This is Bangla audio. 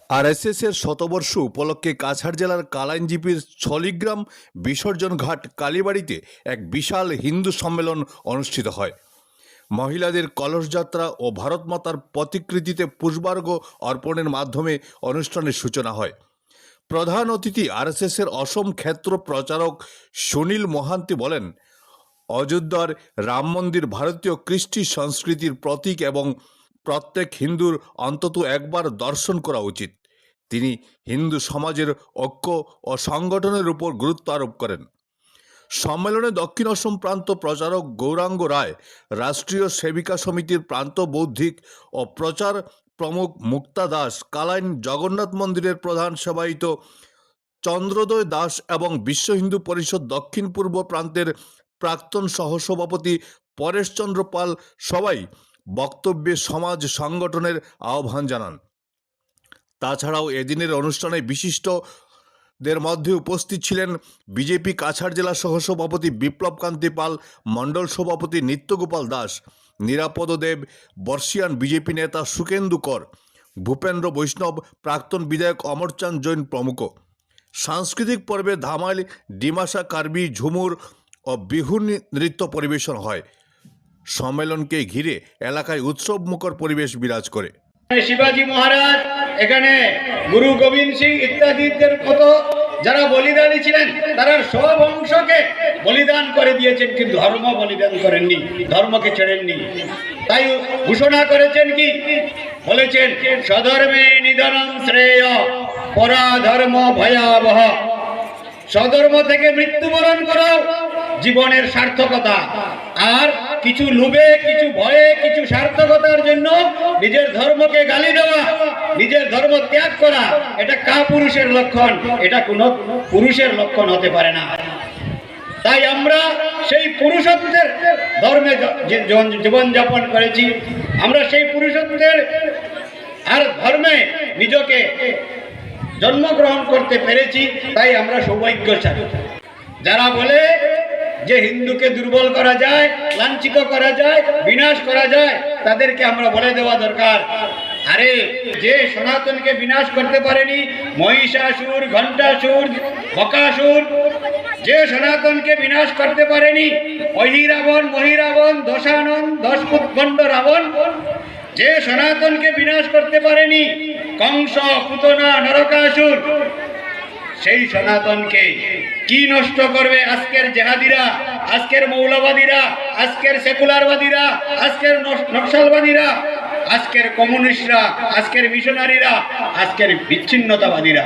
আরএসএসের শতবর্ষ উপলক্ষে কাছাড় জেলার কালাইনজিপির ছলিগ্রাম বিসর্জন ঘাট কালীবাড়িতে এক বিশাল হিন্দু সম্মেলন অনুষ্ঠিত হয়। মহিলাদের কলসযাত্রা ও ভারত মাতার প্রতিকৃতিতে পুষ্পার্ঘ অর্পণের মাধ্যমে অনুষ্ঠানের সূচনা হয়। প্রধান অতিথি আরএসএসের অসম ক্ষেত্র প্রচারক সুনীল মোহান্তি বলেন, অযোধ্যার রাম মন্দির ভারতীয় কৃষ্টি সংস্কৃতির প্রতীক এবং প্রত্যেক হিন্দুর অন্তত একবার দর্শন করা উচিত। তিনি হিন্দু সমাজের ঐক্য ও সংগঠনের উপর গুরুত্ব আরোপ করেন। সম্মেলনে দক্ষিণ অসম প্রান্ত প্রচারক গৌরাঙ্গ রায়, রাষ্ট্রীয় সেবিকা সমিতির প্রান্ত বৌদ্ধিক ও প্রচার প্রমুখ মুক্তা দাস, কালাইন জগন্নাথ মন্দিরের প্রধান সেবায়িত চন্দ্রোদয় দাস এবং বিশ্ব হিন্দু পরিষদ দক্ষিণ পূর্ব প্রান্তের প্রাক্তন সহসভাপতি পরেশচন্দ্র পাল সবাই বক্তব্যে সমাজ সংগঠনের আহ্বান জানান। তাছাড়াও এদিনের অনুষ্ঠানে বিশিষ্টদের মধ্যে উপস্থিত ছিলেন বিজেপি কাছাড় জেলা সহসভাপতি বিপ্লব কান্তি পাল, মণ্ডল সভাপতি নিত্যগোপাল দাস, নিরাপদ দেব, বর্ষিয়ান বিজেপি নেতা সুকেন্দু কর, ভূপেন্দ্র বৈষ্ণব, প্রাক্তন বিধায়ক অমরচাঁদ জৈন প্রমুখ। সাংস্কৃতিক পর্বে ধামাইল, ডিমাসা, কার্বি, ঝুমুর ও বিহু নৃত্য পরিবেশন হয়। সম্মেলনকে ঘিরে এলাকায় উৎসবমুখর পরিবেশ বিরাজ করে। শিবাজি মহারাজ, এখানে গুরু গোবিন্দ সিং ইত্যাদিদের মতো যারা বলিদানী ছিলেন, তারা সব অংশকে বলিদান করে দিয়েছেন, কিন্তু ধর্ম বলিদান করেননি, ধর্মকে ছেড়েননি। তাই ঘোষণা করেছেন কি, বলেছেন স্বধর্মে নিধনং শ্রেয় পরাধর্ম ভয়াবহ। স্বধর্ম থেকে মৃত্যুবরণ করাও জীবনের সার্থকতা। আর কিছু লোভে, কিছু ভয়ে, কিছু সার্থকতার জন্য নিজের ধর্মকে গালি দেওয়া, নিজের ধর্ম ত্যাগ করা, এটা কাপুরুষের লক্ষণ, এটা কোনো পুরুষের লক্ষণ হতে পারে না। তাই আমরা সেই পুরুষত্বের ধর্মে জীবনযাপন করেছি, আমরা সেই পুরুষত্বের আর ধর্মে নিজকে জন্মগ্রহণ করতে পেরেছি। তাই আমরা সৌভাগ্যশালী। যারা বলে যে হিন্দুকে দুর্বল করা যায়, লাঞ্ছিত করা যায়, বিনাশ করা যায়, তাদেরকে আমরা বলে দেওয়া দরকার, আরে যে সনাতনকে বিনাশ করতে পারেনি, মহিষাসুর, ঘণ্টাসুর, বকাসুর, যে সনাতনকে বিনাশ করতে পারেনি, মহিরাবণ, দশানন, দশপুৎখণ্ড রাবণ, যে সনাতনকে বিনাশ করতে পারেনি, কংস, পুতনা, নরকাসুর, সেই সনাতনকে কি নষ্ট করবে আজকের জেহাদিরা, আজকের মৌলবাদীরা, আজকের সেকুলারবাদীরা, আজকের নকশালবাদীরা, আজকের কমিউনিস্টরা, আজকের মিশনারিরা, আজকের বিচ্ছিন্নতাবাদীরা।